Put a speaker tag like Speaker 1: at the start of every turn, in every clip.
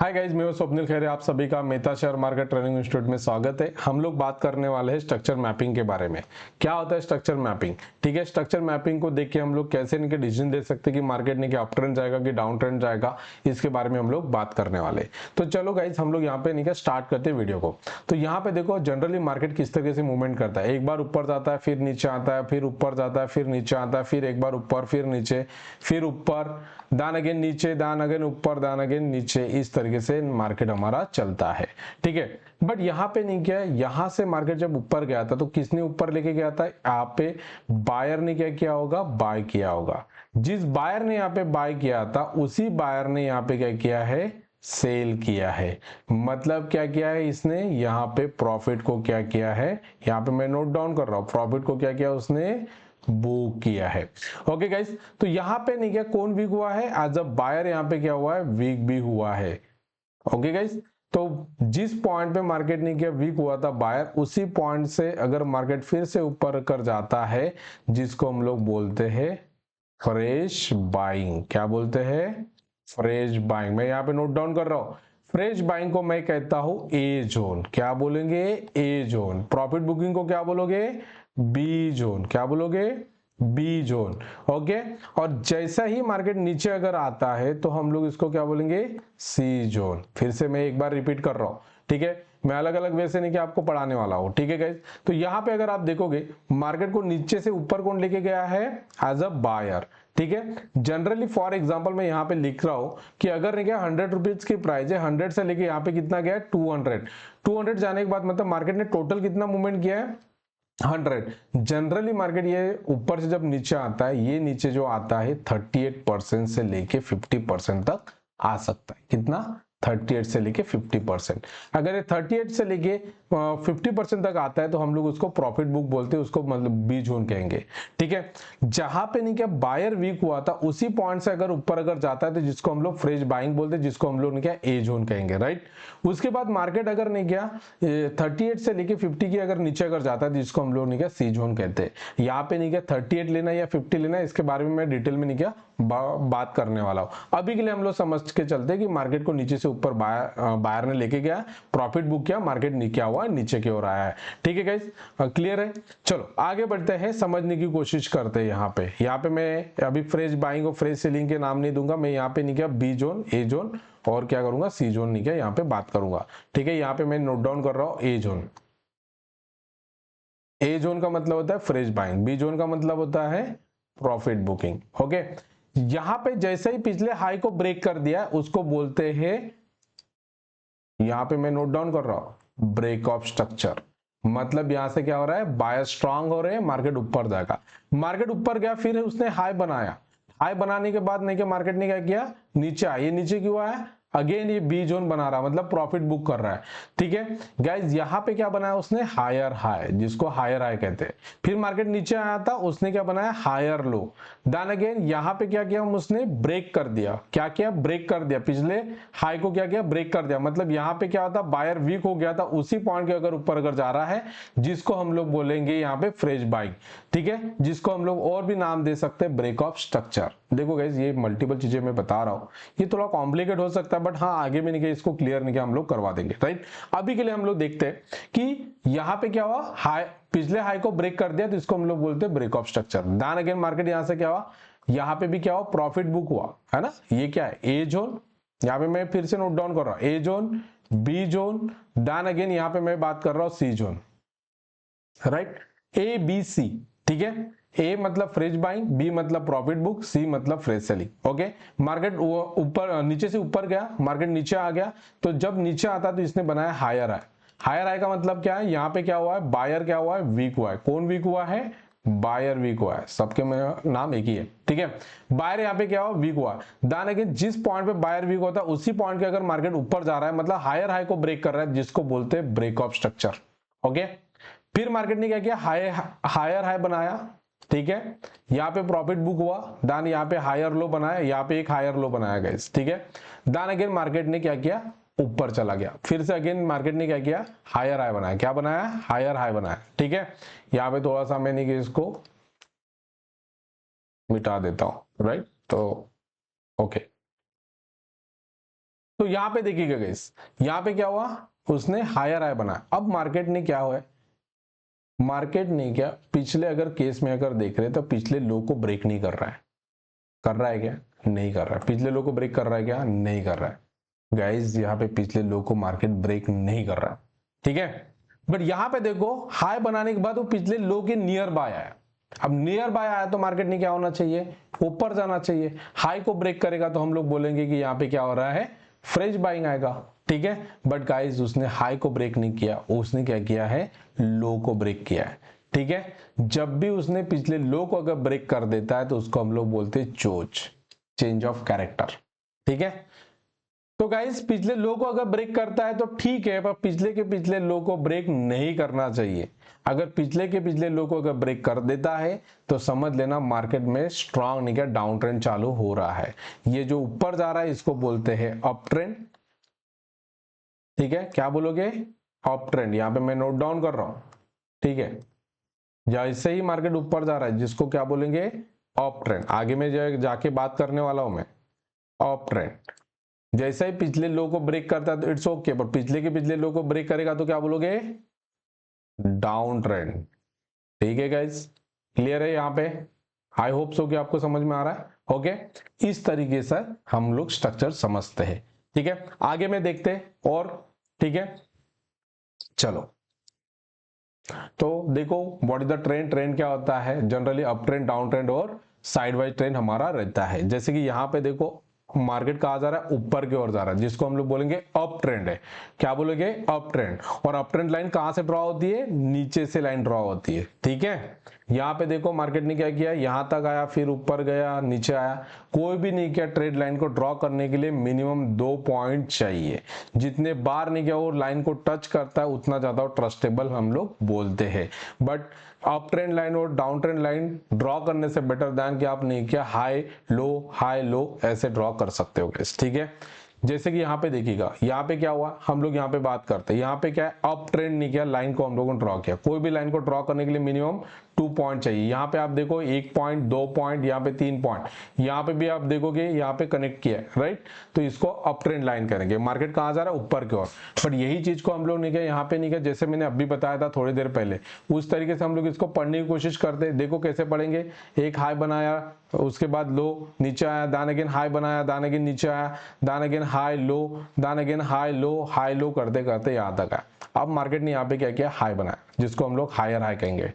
Speaker 1: Hi guys, मैं हूं स्वप्निल खैरे। आप सभी का Mehta share market training institute में स्वागत है। हम लोग बात करने वाले हैं स्ट्रक्चर मैपिंग के बारे में। क्या होता है स्ट्रक्चर मैपिंग? ठीक है, स्ट्रक्चर मैपिंग को देख के हम लोग कैसे इनके डिसीजन दे सकते हैं कि मार्केट ने क्या अप ट्रेंड जाएगा कि डाउन ट्रेंड जाएगा, इसके बारे में हम लोग बात करने वाले। तो चलो गाइज, हम लोग यहाँ पे नहीं क्या स्टार्ट करते वीडियो को। तो यहाँ पे देखो जनरली मार्केट किस तरीके से मूवमेंट करता है। एक बार ऊपर जाता है, फिर नीचे आता है, फिर ऊपर जाता है, फिर नीचे आता है, फिर एक बार ऊपर, फिर नीचे, फिर ऊपर, दान अगेन नीचे, दान अगेन ऊपर, दान अगेन नीचे। इस तरीके से मार्केट हमारा चलता है। ठीक है, बट यहाँ पे नहीं क्या है, यहाँ से मार्केट जब ऊपर गया था तो किसने ऊपर लेके गया था? यहाँ पे बायर ने क्या किया होगा? बाय किया होगा। जिस बायर ने यहाँ पे बाय किया था उसी बायर ने यहाँ पे क्या किया है? सेल किया है। मतलब क्या किया है इसने? यहाँ पे प्रॉफिट को क्या किया है? यहाँ पे मैं नोट डाउन कर रहा हूं, प्रॉफिट को क्या किया उसने? बुक किया है। ओके गाइस, तो यहां पे नहीं क्या कौन वीक हुआ है? एज अ बायर यहां पे क्या हुआ है? वीक भी हुआ है। ओके गाइस, तो जिस पॉइंट पे मार्केट ने क्या वीक हुआ था बायर, उसी पॉइंट से अगर मार्केट फिर से ऊपर कर जाता है, जिसको हम लोग बोलते हैं फ्रेश बाइंग। क्या बोलते हैं? Fresh buying. मैं यहाँ पे नोट डाउन कर रहा हूं। फ्रेश बाइंग को मैं कहता हूं ए जोन। क्या बोलेंगे? ए जोन। प्रॉफिट बुकिंग को क्या बोलोगे? B zone. क्या बोलोगे? B zone. ओके, और जैसा ही मार्केट नीचे अगर आता है तो हम लोग इसको क्या बोलेंगे? सी जोन। फिर से मैं एक बार रिपीट कर रहा हूं। ठीक है, मैं अलग अलग वे से नहीं कि आपको पढ़ाने वाला हूं। ठीक है गाइस, तो यहां पे अगर आप देखोगे मार्केट को नीचे से ऊपर कौन लेके गया है? As a buyer. ठीक है, जनरली फॉर एग्जांपल मैं यहाँ पे लिख रहा हूं कि अगर नहीं क्या 100 रुपीज की प्राइस है, 100 से लेके यहाँ पे कितना गया है? 200। 200 जाने के बाद मतलब मार्केट ने टोटल कितना मूवमेंट किया है? 100। जनरली मार्केट ये ऊपर से जब नीचे आता है, ये नीचे जो आता है 38% से लेके 50% तक आ सकता है। कितना? 38 से लेके 50%। अगर ये 38 से लेके 50% तक आता है तो हम लोग उसको प्रॉफिट बुक बोलते हैं, उसको मतलब बी जोन कहेंगे। ठीक है, जहां पे नहीं क्या बायर वीक हुआ था उसी पॉइंट से अगर ऊपर अगर जाता है तो जिसको हम लोग फ्रेश बाइंग बोलते हैं, जिसको हम लोग ने क्या ए जोन कहेंगे। राइट, उसके बाद मार्केट अगर नहीं गया 38 से लेके 50 की अगर नीचे अगर जाता है जिसको हम लोग नहीं क्या सी जोन कहते हैं। यहाँ पे नहीं क्या 38 लेना या 50 लेना, इसके बारे में मैं डिटेल में नहीं क्या बात करने वाला हूं। अभी के लिए हम लोग समझ के चलते हैं कि मार्केट को नीचे से ऊपर बायर ने लेके गया, प्रॉफिट बुक किया, मार्केट क्या हुआ? नीचे की ओर आया है। ठीक है गाइस, क्लियर है? चलो आगे बढ़ते हैं, समझने की कोशिश करते हैं। यहाँ पे मैं अभी फ्रेश बाइंग और फ्रेश सेलिंग के नाम नहीं दूंगा। मैं यहाँ पे नहीं क्या बी जोन, ए जोन और क्या करूंगा? सी जोन नहीं क्या यहाँ पे बात करूंगा। ठीक है, यहाँ पे मैं नोट डाउन कर रहा हूं ए जोन। ए जोन का मतलब होता है फ्रेश बाइंग, बी जोन का मतलब होता है प्रॉफिट बुकिंग। ओके, यहां पे जैसे ही पिछले हाई को ब्रेक कर दिया उसको बोलते हैं, यहां पे मैं नोट डाउन कर रहा हूं, ब्रेक ऑफ स्ट्रक्चर। मतलब यहां से क्या हो रहा है? बायर स्ट्रांग हो रहे हैं, मार्केट ऊपर जाएगा। मार्केट ऊपर गया, फिर उसने हाई बनाया। हाई बनाने के बाद नहीं क्या मार्केट ने क्या किया? नीचे आया। ये नीचे क्यों आया? अगेन ये बी जोन बना रहा, मतलब प्रॉफिट बुक कर रहा है। ठीक है गाइज, यहां पे क्या बनाया उसने? हायर हाई, जिसको हायर हाई कहते हैं। फिर मार्केट नीचे आया था, उसने क्या बनाया? Higher low. देन अगेन यहां पे क्या किया? उसने ब्रेक कर दिया। क्या किया? ब्रेक कर दिया। पिछले हाई को क्या किया? ब्रेक कर दिया। मतलब यहां पे क्या होता? बायर वीक हो गया था, उसी पॉइंट के अगर ऊपर अगर जा रहा है, जिसको हम लोग बोलेंगे यहाँ पे फ्रेश बाइंग। ठीक है, जिसको हम लोग और भी नाम दे सकते हैं ब्रेक ऑफ स्ट्रक्चर। देखो गाइज, ये मल्टीपल चीजें मैं बता रहा हूं, ये थोड़ा कॉम्प्लिकेट हो सकता है, बट हाँ आगे में नहीं क्या इसको क्लियर नहीं क्या हम लोग करवा देंगे। राइट, अभी के लिए हम लोग देखते हैं कि यहाँ पे क्या हुआ? हाई, पिछले हाई को ब्रेक कर दिया तो इसको हम लोग बोलते हैं break of structure. Then again market यहां से क्या हुआ? यहाँ पे भी क्या हुआ? प्रॉफिट बुक हुआ है ना। ये क्या है? ए जोन। यहाँ पे मैं फिर से नोट डाउन कर रहा हूं, A zone, B zone, then again यहाँ पे मैं बात कर रहा हूं C zone. Right, A B C. ठीक है, ए मतलब फ्रेश बाइंग, बी मतलब प्रॉफिट बुक, सी मतलब फ्रेश सेलिंग। ओके, मार्केट ऊपर नीचे से ऊपर गया, मार्केट नीचे आ गया, तो जब नीचे आता तो इसने बनाया हायर हाई। हायर हाई का मतलब क्या है? यहाँ पे क्या हुआ है? बायर क्या हुआ है? वीक हुआ है। कौन वीक हुआ है? बायर वीक हुआ है। सबके में नाम एक ही है। ठीक है, बायर यहाँ पे क्या हुआ? वीक हुआ। दान अगेन जिस पॉइंट पे बायर वीक होता है उसी पॉइंट के अगर मार्केट ऊपर जा रहा है, मतलब हायर हाई को ब्रेक कर रहा है, जिसको बोलते हैं ब्रेक ऑफ स्ट्रक्चर। ओके, फिर मार्केट ने क्या किया? हायर हाई बनाया। ठीक है, यहाँ पे प्रॉफिट बुक हुआ, दान यहाँ पे हायर लो बनाया, यहाँ पे एक हायर लो बनाया गाइस। ठीक है, दान अगेन मार्केट ने क्या किया? ऊपर चला गया। फिर से अगेन मार्केट ने क्या किया? हायर हाई बनाया। क्या बनाया? हायर हाई बनाया। ठीक है, यहाँ पे थोड़ा सा मैंने कि इसको मिटा देता हूं। राइट, तो ओके, तो यहाँ पे देखिएगा गाइस, यहाँ पे क्या हुआ, उसने हायर हाई बनाया। अब मार्केट ने क्या हुआ, मार्केट ने क्या, पिछले अगर केस में अगर देख रहे हैं तो पिछले लो को ब्रेक नहीं कर रहा है। कर रहा है क्या? नहीं कर रहा है। पिछले लो को ब्रेक कर रहा है क्या? नहीं कर रहा है गाइस। यहाँ पे पिछले लो को मार्केट ब्रेक नहीं कर रहा है, ठीक है। बट यहाँ पे देखो, हाई बनाने के बाद वो पिछले लो के नियर बाय आया। अब नियर बाय आया तो मार्केट ने क्या होना चाहिए, ऊपर जाना चाहिए। हाई को ब्रेक करेगा तो हम लोग बोलेंगे कि यहाँ पे क्या हो रहा है, फ्रेश बाइंग आएगा, ठीक है। बट गाइस उसने हाई को ब्रेक नहीं किया, उसने क्या किया है, लो को ब्रेक किया है, ठीक है। जब भी उसने पिछले लो को अगर ब्रेक कर देता है तो उसको हम लोग बोलते हैं चोच, चेंज ऑफ कैरेक्टर, ठीक है। तो गाइस पिछले लो को अगर ब्रेक करता है तो ठीक है, पर पिछले के पिछले लो को ब्रेक नहीं करना चाहिए। अगर पिछले के पिछले लो को अगर ब्रेक कर देता है तो समझ लेना मार्केट में स्ट्रांग नहीं क्या, डाउन ट्रेंड चालू हो रहा है। ये जो ऊपर जा रहा है इसको बोलते हैं अप ट्रेंड, ठीक है। क्या बोलोगे, अप ट्रेंड। यहां पे मैं नोट डाउन कर रहा हूं, ठीक है। जैसे ही मार्केट ऊपर जा रहा है जिसको क्या बोलेंगे, अप ट्रेंड। आगे में जाके बात करने वाला हूं मैं, अप ट्रेंड। जैसे ही पिछले लो को ब्रेक करता है तो इट्स ओके, पर पिछले के पिछले लो को ब्रेक करेगा तो क्या बोलोगे, डाउन ट्रेंड, ठीक है गाइस। क्लियर है यहाँ पे? आई होप सो कि आपको समझ में आ रहा है। ओके, इस तरीके से हम लोग स्ट्रक्चर समझते हैं, ठीक है। आगे में देखते हैं और, ठीक है। चलो, तो देखो what is the trend. Trend क्या होता है, generally up trend, down trend और साइडवाइज ट्रेंड हमारा रहता है। जैसे कि यहाँ पे देखो मार्केट कहा जा रहा है, ऊपर की ओर जा रहा है, जिसको हम लोग बोलेंगे अप ट्रेंड है। क्या बोलेंगे, अप ट्रेंड। और अप ट्रेंड लाइन कहां से ड्रॉ होती है, नीचे से लाइन ड्रॉ होती है, ठीक है। यहाँ पे देखो मार्केट ने क्या किया, यहां तक आया, फिर ऊपर गया, नीचे आया। कोई भी नहीं किया, ट्रेड लाइन को ड्रॉ करने के लिए मिनिमम 2 पॉइंट चाहिए। जितने बार नहीं किया वो लाइन को टच करता है उतना ज्यादा ट्रस्टेबल हम लोग बोलते हैं। बट अप ट्रेंड लाइन और डाउन ट्रेंड लाइन ड्रॉ करने से बेटर दैन कि आप नहीं किया हाई लो ऐसे ड्रॉ कर सकते हो, ठीक है। जैसे कि यहाँ पे देखिएगा, यहाँ पे क्या हुआ, हम लोग यहाँ पे बात करते हैं, यहाँ पे क्या है, अप ट्रेंड नहीं किया, लाइन को हम लोगों ने ड्रॉ किया। कोई भी लाइन को ड्रॉ करने के लिए मिनिमम 2 पॉइंट चाहिए। यहाँ पे आप देखो 1 पॉइंट, 2 पॉइंट, यहाँ पे 3 पॉइंट, यहाँ पे भी आप देखोगे यहाँ पे कनेक्ट किया है, राइट। तो इसको अप ट्रेंड लाइन करेंगे। मार्केट कहाँ जा रहा है, ऊपर की ओर। बट यही चीज को हम लोग नहीं किया, यहाँ पे नहीं किया, जैसे मैंने अभी बताया था थोड़ी देर पहले, उस तरीके से हम लोग इसको पढ़ने की कोशिश करते हैं। देखो कैसे पढ़ेंगे, एक हाई बनाया, उसके बाद लो, नीचे आया, दान अगेन हाई बनाया, दान अगेन नीचे आया, दान अगेन हाई लो, दान अगेन हाई लो करते करते यहाँ तक आया। अब मार्केट ने यहाँ पे क्या किया, हाई बनाया, जिसको हम लोग हायर हाई कहेंगे।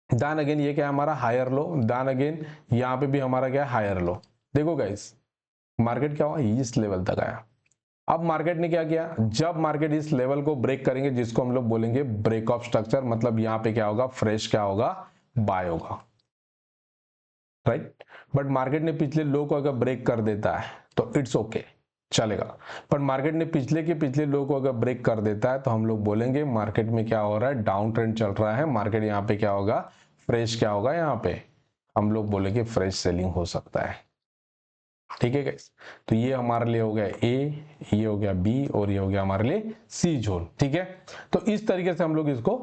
Speaker 1: दान अगेन ये क्या है हमारा, हायर लो, दान अगेन यहाँ पे भी हमारा क्या है, हायर लो। देखो गाइस मार्केट क्या हुआ, इस लेवल तक आया। अब मार्केट ने क्या किया, जब मार्केट इस लेवल को ब्रेक करेंगे जिसको हम लोग बोलेंगे ब्रेक ऑफ स्ट्रक्चर, मतलब यहाँ पे क्या होगा, फ्रेश क्या होगा, बाय होगा, राइट। बट मार्केट ने पिछले लो को अगर ब्रेक कर देता है तो इट्स ओके, चलेगा। पर मार्केट ने पिछले के पिछले लो को अगर ब्रेक कर देता है तो हम लोग बोलेंगे मार्केट में क्या हो रहा है, डाउन ट्रेंड चल रहा है। मार्केट यहाँ पे क्या होगा, फ्रेश क्या होगा, यहाँ पे हम लोग बोलेंगे फ्रेश सेलिंग हो सकता है, ठीक है गाइस। तो ये हमारे लिए हो गया ए, ये हो गया बी, और ये हो गया हमारे लिए सी जोन, ठीक है। तो इस तरीके से हम लोग इसको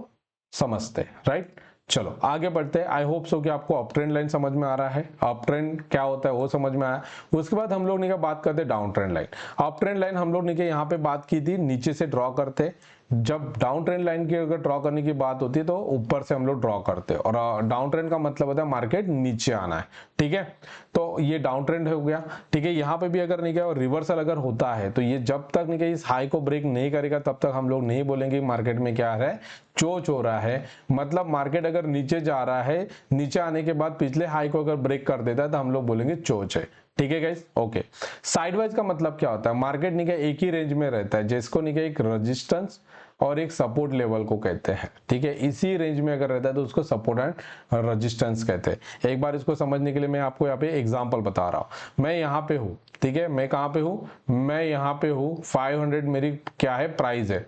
Speaker 1: समझते हैं, राइट। चलो आगे बढ़ते हैं। आई होप सो कि आपको अप ट्रेंड लाइन समझ में आ रहा है, अप ट्रेंड क्या होता है वो समझ में आया। उसके बाद हम लोग ने क्या बात करते हैं, down trend line. Up trend line हम लोग ने क्या यहाँ पे बात की थी, नीचे से ड्रॉ करते। जब डाउन ट्रेंड लाइन की अगर ड्रॉ करने की बात होती है तो ऊपर से हम लोग ड्रॉ करते हैं, और डाउन ट्रेंड का मतलब होता है मार्केट नीचे आना है, ठीक है। तो ये डाउन ट्रेंड हो गया, ठीक है। यहाँ पे भी अगर नहीं क्या रिवर्सल अगर होता है तो ये जब तक नहीं इस हाई को ब्रेक नहीं करेगा तब तक हम लोग नहीं बोलेंगे मार्केट में क्या है, चोच हो रहा है। मतलब मार्केट अगर नीचे जा रहा है, नीचे आने के बाद पिछले हाई को अगर ब्रेक कर देता है तो हम लोग बोलेंगे चोच है, ठीक है गाइस। ओके, साइडवाइज का मतलब क्या होता है, मार्केट नहीं क्या एक ही रेंज में रहता है, जिसको नहीं क्या एक रेजिस्टेंस और एक सपोर्ट लेवल को कहते हैं, ठीक है। इसी रेंज में अगर रहता है तो उसको सपोर्ट एंड रेजिस्टेंस कहते हैं। एक बार इसको समझने के लिए मैं आपको यहाँ पे एग्जांपल बता रहा हूँ। मैं यहाँ पे हूँ, ठीक है, मैं कहाँ पे हूँ, मैं यहाँ पे हूँ, 500 मेरी क्या है, प्राइस है,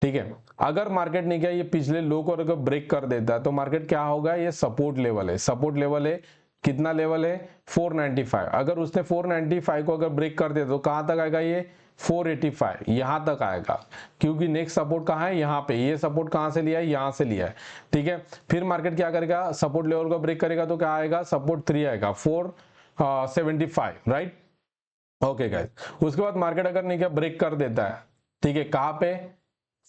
Speaker 1: ठीक है। अगर मार्केट ने क्या ये पिछले लो को अगर ब्रेक कर देता है तो मार्केट क्या होगा, ये सपोर्ट लेवल है, सपोर्ट लेवल है, कितना लेवल है, 495। अगर उसने 495 को अगर ब्रेक कर दिया तो कहां तक आएगा, ये 485 यहां तक आएगा, क्योंकि नेक्स्ट सपोर्ट कहां है, यहाँ पे। ये सपोर्ट कहां से लिया है, यहां से लिया है, ठीक है। फिर मार्केट क्या करेगा, सपोर्ट लेवल को ब्रेक करेगा तो क्या आएगा, सपोर्ट 3 आएगा, 475, राइट। ओके गाइस, उसके बाद मार्केट अगर नहीं क्या ब्रेक कर देता है, ठीक है, कहाँ पे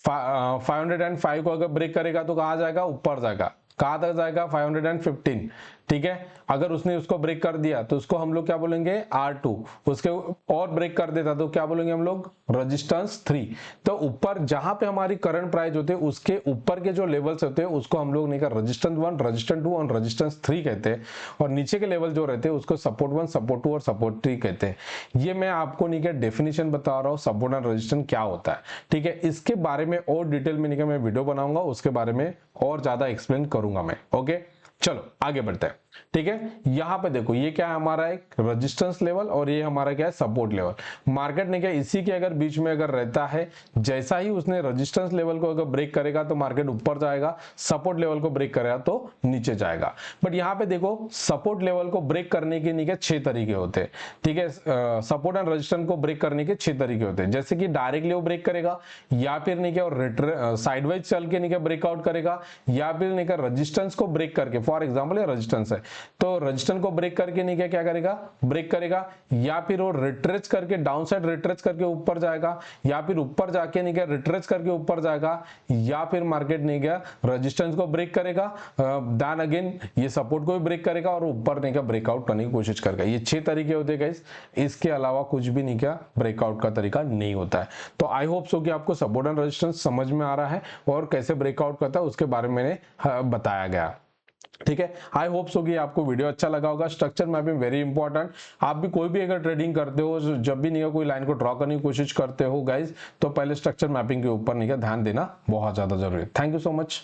Speaker 1: 505 को अगर ब्रेक करेगा तो कहाँ जाएगा, ऊपर जाएगा, कहाँ तक जाएगा 515, ठीक है। अगर उसने उसको ब्रेक कर दिया तो उसको हम लोग क्या बोलेंगे, R2। उसके और ब्रेक कर देता तो क्या बोलेंगे हम लोग, रेजिस्टेंस 3। तो ऊपर जहां पे हमारी करंट प्राइस होते हैं उसके ऊपर के जो लेवल्स होते हैं उसको हम लोग नहीं कर रेजिस्टेंस 1, रेजिस्टेंस 2 और रेजिस्टेंस 3 कहते हैं, और नीचे के लेवल जो रहते हैं उसको सपोर्ट 1, सपोर्ट 2 और सपोर्ट 3 कहते हैं। ये मैं आपको नहीं क्या डेफिनेशन बता रहा हूँ सपोर्ट एंड रेजिस्टेंस क्या होता है, ठीक है। इसके बारे में और डिटेल में नहीं क्या मैं वीडियो बनाऊंगा, उसके बारे में और ज्यादा एक्सप्लेन करूंगा मैं। ओके, चलो आगे बढ़ते हैं, ठीक है। यहां पे देखो ये क्या है, हमारा एक रेजिस्टेंस लेवल और ये हमारा क्या है, सपोर्ट लेवल। मार्केट ने क्या इसी के अगर बीच में अगर रहता है, जैसा ही उसने रेजिस्टेंस लेवल को अगर ब्रेक करेगा तो मार्केट ऊपर जाएगा, सपोर्ट लेवल को ब्रेक करेगा तो नीचे जाएगा। बट यहाँ पे देखो सपोर्ट लेवल को ब्रेक करने के नहीं क्या 6 तरीके होते हैं, ठीक है। सपोर्ट एंड रेजिस्टेंस को ब्रेक करने के 6 तरीके होते हैं, जैसे कि डायरेक्टली वो ब्रेक करेगा, या फिर नहीं क्या साइडवाइज चल के नहीं क्या ब्रेकआउट करेगा, या फिर नहीं क्या रेजिस्टेंस को ब्रेक करके, फॉर एग्जांपल ये रेजिस्टेंस है तो रेजिस्टेंस को ब्रेक करके नहीं क्या करेगा, ब्रेक करेगा, या फिर वो रिट्रेस करके डाउन साइड रिट्रेस करके ऊपर जाएगा, या फिर ऊपर जाके नहीं क्या रिट्रेस करके ऊपर जाएगा, या फिर मार्केट नहीं क्या रेजिस्टेंस को ब्रेक करेगा, देन अगेन ये सपोर्ट को भी ब्रेक करेगा और ऊपर नहीं क्या ब्रेकआउट करने की कोशिश करेगा। ये 6 तरीके होते हैं गाइस, इसके अलावा कुछ भी नहीं क्या ब्रेकआउट का तरीका नहीं होता है। तो आई होप सो कि आपको सपोर्ट एंड रेजिस्टेंस समझ में आ रहा है और कैसे ब्रेकआउट करता है उसके बारे में मैंने बताया गया, ठीक है। आई होप सो कि आपको वीडियो अच्छा लगा होगा। स्ट्रक्चर मैपिंग वेरी इंपॉर्टेंट, आप भी कोई भी अगर ट्रेडिंग करते हो, जब भी नहीं कोई लाइन को ड्रॉ करने की कोशिश करते हो गाइज, तो पहले स्ट्रक्चर मैपिंग के ऊपर नहीं ध्यान देना बहुत ज्यादा जरूरी है। Thank you so much.